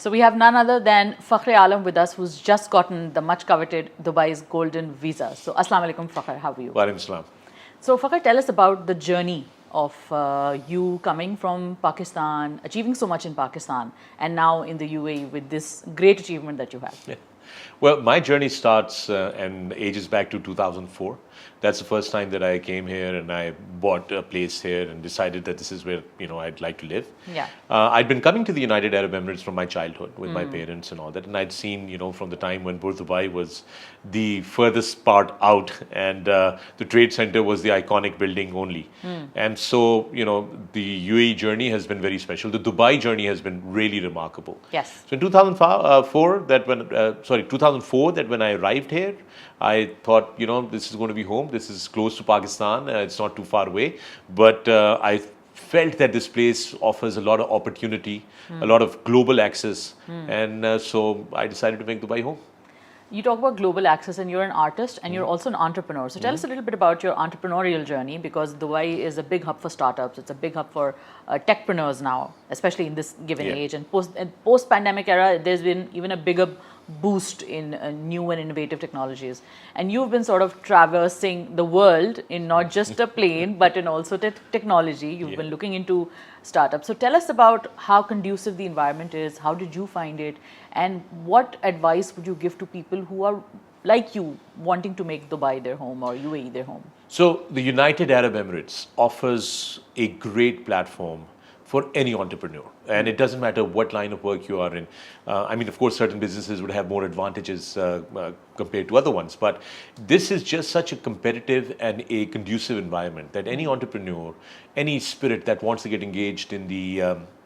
So we have none other than Fakhr Alam with us, who's just gotten the much coveted Dubai's golden visa. So Assalamu alaikum, Fakhr. How are you? Wa alaikum salam. So Fakhr, tell us about the journey of you coming from Pakistan, achieving so much in Pakistan, and now in the UAE with this great achievement that you have. Yeah. Well, my journey starts and ages back to 2004. That's the first time that I came here and I bought a place here and decided that this is where I'd like to live. Yeah. I'd been coming to the United Arab Emirates from my childhood with my parents and all that, and I'd seen from the time when Burj Dubai was the furthest part out, and the Trade Center was the iconic building only. And so the UAE journey has been very special. The Dubai journey has been really remarkable. Yes. So in 2004, that when I arrived here, I thought, this is going to be home. This is close to Pakistan. It's not too far away. But I felt that this place offers a lot of opportunity, a lot of global access. And so I decided to make Dubai home. You talk about global access, and you're an artist and you're also an entrepreneur. So tell us a little bit about your entrepreneurial journey, because Dubai is a big hub for startups. It's a big hub for techpreneurs now, especially in this given age. And post-pandemic era, there's been even a bigger boost in new and innovative technologies. And you've been sort of traversing the world in not just a plane, but in also technology. You've been looking into startups. So tell us about how conducive the environment is. How did you find it? And what advice would you give to people who are like you, wanting to make Dubai their home or UAE their home? So the United Arab Emirates offers a great platform for any entrepreneur. And it doesn't matter what line of work you are in. Of course, certain businesses would have more advantages compared to other ones. But this is just such a competitive and a conducive environment that any entrepreneur, any spirit that wants to get engaged in the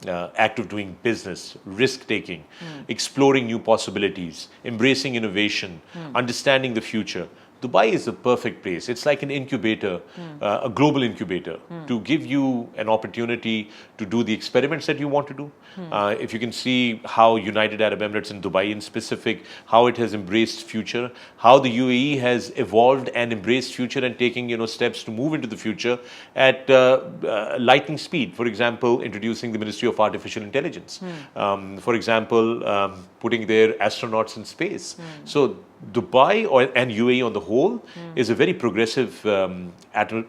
act of doing business, risk-taking, exploring new possibilities, embracing innovation, understanding the future, Dubai is the perfect place. It's like an incubator, a global incubator, to give you an opportunity to do the experiments that you want to do. If you can see how United Arab Emirates and Dubai in specific, how it has embraced future, how the UAE has evolved and embraced future and taking steps to move into the future at lightning speed. For example, introducing the Ministry of Artificial Intelligence. For example, putting their astronauts in space. So Dubai and UAE on the whole is a very progressive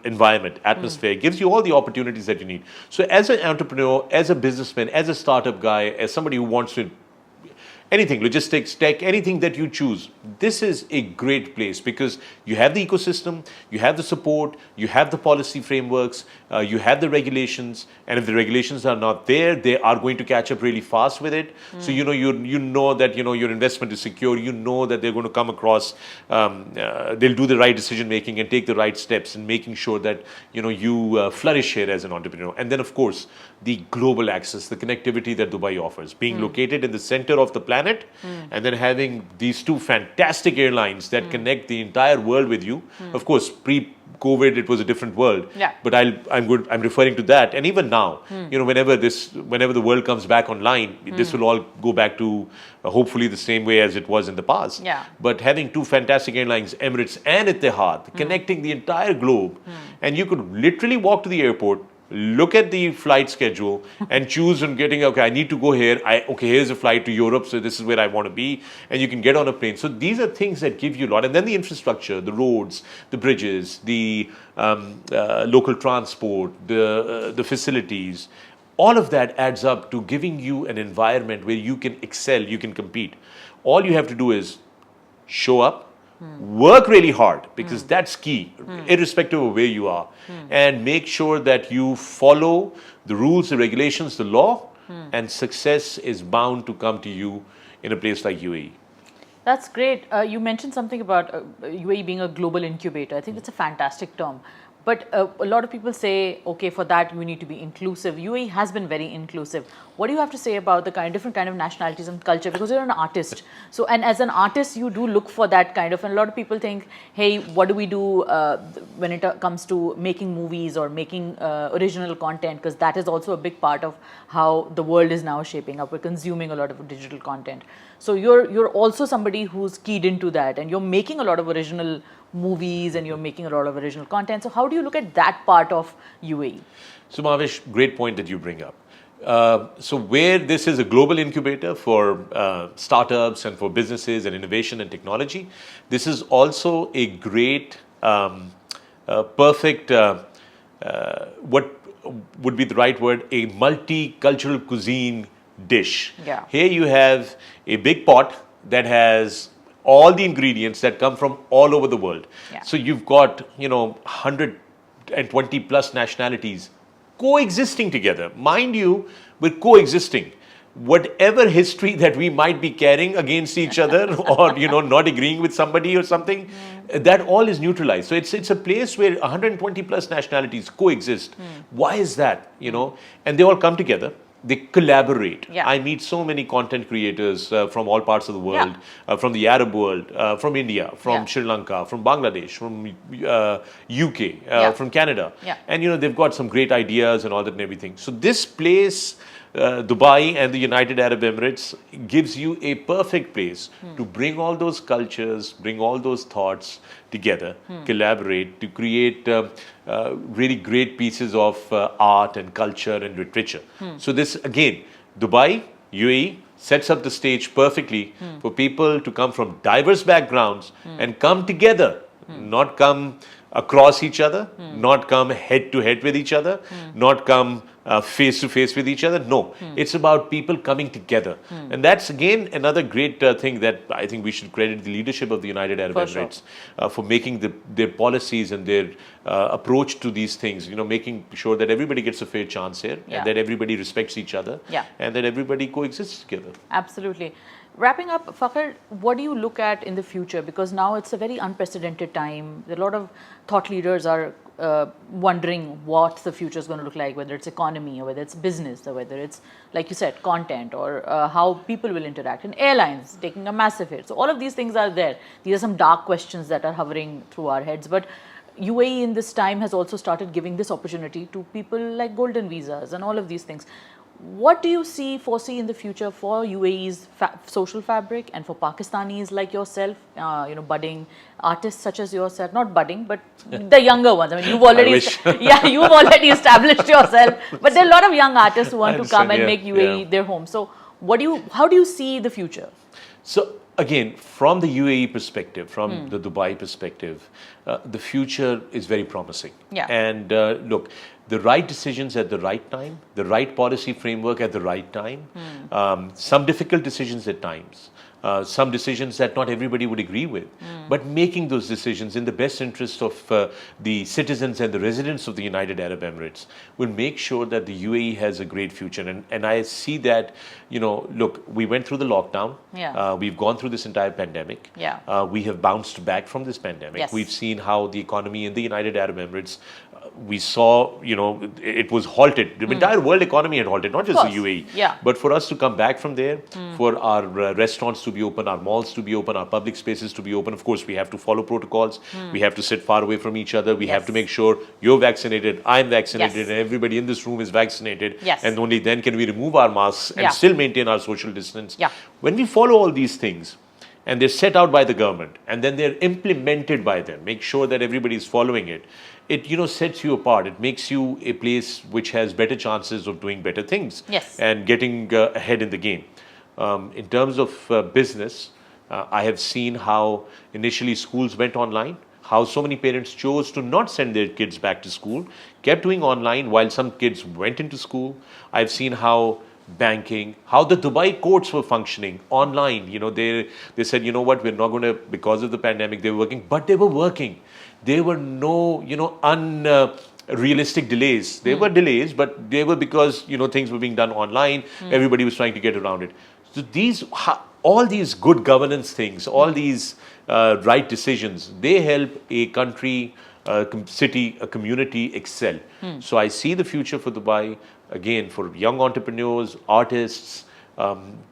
environment, atmosphere. It gives you all the opportunities that you need. So as an entrepreneur, as a businessman, as a startup guy, as somebody who wants to anything, logistics, tech, anything that you choose, this is a great place because you have the ecosystem, you have the support, you have the policy frameworks, you have the regulations, and if the regulations are not there, they are going to catch up really fast with it. So you know that your investment is secure. You know that they're going to come across, they'll do the right decision making and take the right steps in making sure that you flourish here as an entrepreneur. And then of course the global access, the connectivity that Dubai offers, being located in the center of the planet. And then having these two fantastic airlines that connect the entire world with you. Of course, pre-COVID, it was a different world. Yeah. But I'm referring to that. And even now, whenever the world comes back online, this will all go back to hopefully the same way as it was in the past. Yeah. But having two fantastic airlines, Emirates and Etihad, connecting the entire globe, and you could literally walk to the airport, look at the flight schedule and choose on getting, okay, I need to go here. Here's a flight to Europe, so this is where I want to be. And you can get on a plane. So these are things that give you a lot. And then the infrastructure, the roads, the bridges, the local transport, the facilities, all of that adds up to giving you an environment where you can excel, you can compete. All you have to do is show up, work really hard, because that's key, irrespective of where you are, and make sure that you follow the rules, the regulations, the law, and success is bound to come to you in a place like UAE. That's great. You mentioned something about UAE being a global incubator. I think that's a fantastic term. But a lot of people say, okay, for that we need to be inclusive. UAE has been very inclusive. What do you have to say about the different kind of nationalities and culture? Because you're an artist. So, and as an artist, you do look for that kind of, and a lot of people think, hey, what do we do when it comes to making movies or making original content? Because that is also a big part of how the world is now shaping up. We're consuming a lot of digital content. So you're also somebody who's keyed into that, and you're making a lot of original movies and you're making a lot of original content. So how do you look at that part of UAE? So Mavish, great point that you bring up. So where this is a global incubator for startups and for businesses and innovation and technology, this is also a great, perfect, what would be the right word, a multicultural cuisine dish. Yeah. Here you have a big pot that has all the ingredients that come from all over the world. Yeah. So you've got, 120 plus nationalities coexisting together. Mind you, we're coexisting. Whatever history that we might be carrying against each other or, not agreeing with somebody or something, that all is neutralized. So it's a place where 120 plus nationalities coexist. Why is that? And they all come together. They collaborate. Yeah. I meet so many content creators from all parts of the world, from the Arab world, from India, from Sri Lanka, from Bangladesh, from UK, from Canada. Yeah. And they've got some great ideas and all that and everything. So this place, Dubai and the United Arab Emirates, gives you a perfect place to bring all those cultures, bring all those thoughts together, collaborate to create really great pieces of art and culture and literature. So this, again, Dubai, UAE, sets up the stage perfectly for people to come from diverse backgrounds and come together, not come across each other, not come head to head with each other, not come face to face with each other. No, it's about people coming together. And that's again another great thing that I think we should credit the leadership of the United Arab Emirates for making their policies and their approach to these things, making sure that everybody gets a fair chance here and that everybody respects each other and that everybody coexists together. Absolutely. Wrapping up, Fakhr, what do you look at in the future? Because now it's a very unprecedented time. A lot of thought leaders are wondering what the future is going to look like, whether it's economy or whether it's business or whether it's, like you said, content or how people will interact. And airlines taking a massive hit. So all of these things are there. These are some dark questions that are hovering through our heads. But UAE in this time has also started giving this opportunity to people like golden visas and all of these things. What do you foresee in the future for UAE's social fabric and for Pakistanis like yourself, budding artists such as yourself, not budding, but the younger ones. I mean, you've already, you've already established yourself, but there are a lot of young artists who want to come and make UAE their home. So how do you see the future? So again, from the UAE perspective, from the Dubai perspective, the future is very promising. Yeah. And look, the right decisions at the right time, the right policy framework at the right time, some difficult decisions at times, some decisions that not everybody would agree with, but making those decisions in the best interest of the citizens and the residents of the United Arab Emirates will make sure that the UAE has a great future. And I see that, look, we went through the lockdown. We've gone through this entire pandemic. We have bounced back from this pandemic. Yes. We've seen how the economy in the United Arab Emirates, we saw, it was halted. The entire world economy had halted, not just the UAE. Yeah. But for us to come back from there, for our restaurants to be open, our malls to be open, our public spaces to be open, of course, we have to follow protocols. We have to sit far away from each other. We have to make sure you're vaccinated, I'm vaccinated, and everybody in this room is vaccinated. And only then can we remove our masks and still maintain our social distance. When we follow all these things, and they're set out by the government, and then they're implemented by them, make sure that everybody is following it, it sets you apart. It makes you a place which has better chances of doing better things and getting ahead in the game. In terms of business, I have seen how initially schools went online, how so many parents chose to not send their kids back to school, kept doing online while some kids went into school. I've seen how banking, how the Dubai courts were functioning online. They said, what, we're not going to, because of the pandemic, they were working, but they were working. There were no, unrealistic delays. There were delays, but they were because, things were being done online. Everybody was trying to get around it. So all these good governance things, all these right decisions, they help a country, a city, a community excel. So I see the future for Dubai, again, for young entrepreneurs, artists,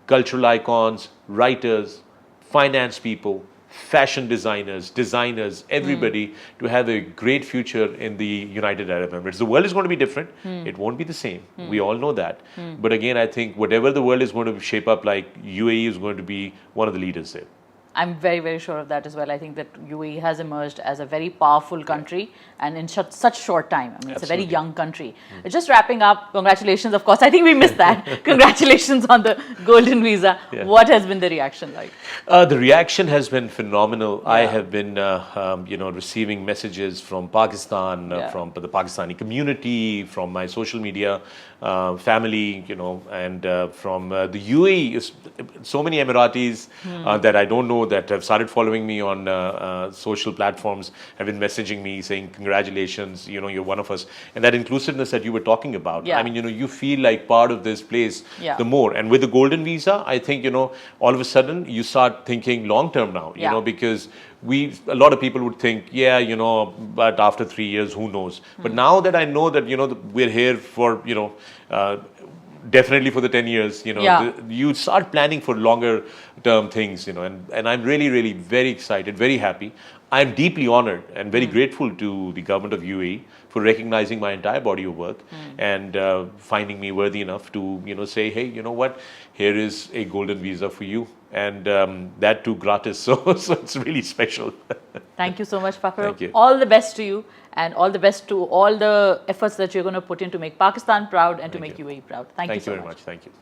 cultural icons, writers, finance people, fashion designers, everybody to have a great future in the United Arab Emirates. The world is going to be different. It won't be the same. We all know that. But again, I think whatever the world is going to shape up like, UAE is going to be one of the leaders there. I'm very, very sure of that as well. I think that UAE has emerged as a very powerful country and in such short time. I mean, it's a very young country. Just wrapping up, congratulations, of course. I think we missed that. Congratulations on the golden visa. Yeah. What has been the reaction like? The reaction has been phenomenal. I have been, receiving messages from Pakistan, from the Pakistani community, from my social media family, and from the UAE. So many Emiratis that I don't know that have started following me on social platforms have been messaging me saying, congratulations, you're one of us. And that inclusiveness that you were talking about, I mean, you feel like part of this place the more. And with the golden visa, I think, all of a sudden you start thinking long term now, because a lot of people would think, but after 3 years, who knows? But now that I know that, we're here for, definitely for the 10 years, you start planning for longer term things, and I'm really, really very excited, very happy. I'm deeply honored and very grateful to the government of UAE for recognizing my entire body of work and finding me worthy enough to, say, hey, you know what, here is a golden visa for you. And that too gratis, so it's really special. Thank you so much, Fakhr. Thank you. All the best to you, and all the best to all the efforts that you're going to put in to make Pakistan proud and to make UAE proud. Thank you so very much. much. Thank you.